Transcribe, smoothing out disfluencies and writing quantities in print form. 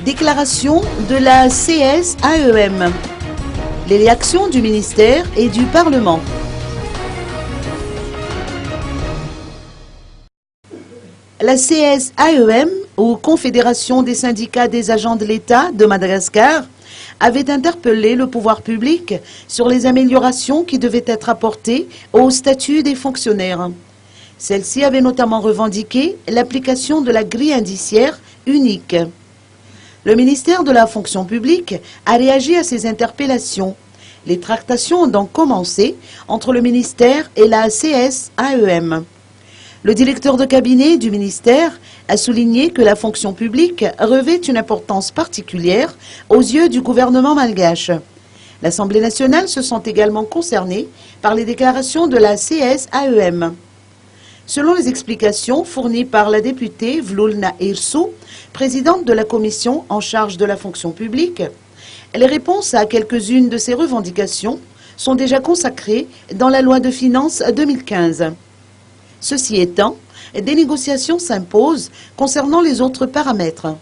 Déclaration de la CSAEM. Les réactions du ministère et du Parlement. La CSAEM, ou Confédération des syndicats des agents de l'État de Madagascar, avait interpellé le pouvoir public sur les améliorations qui devaient être apportées au statut des fonctionnaires. Celle-ci avait notamment revendiqué l'application de la grille indiciaire unique. Le ministère de la fonction publique a réagi à ces interpellations. Les tractations ont donc commencé entre le ministère et la CSAEM. Le directeur de cabinet du ministère a souligné que la fonction publique revêt une importance particulière aux yeux du gouvernement malgache. L'Assemblée nationale se sent également concernée par les déclarations de la CSAEM. Selon les explications fournies par la députée Vlulna Irsu, présidente de la commission en charge de la fonction publique, les réponses à quelques-unes de ces revendications sont déjà consacrées dans la loi de finances 2015. Ceci étant, des négociations s'imposent concernant les autres paramètres.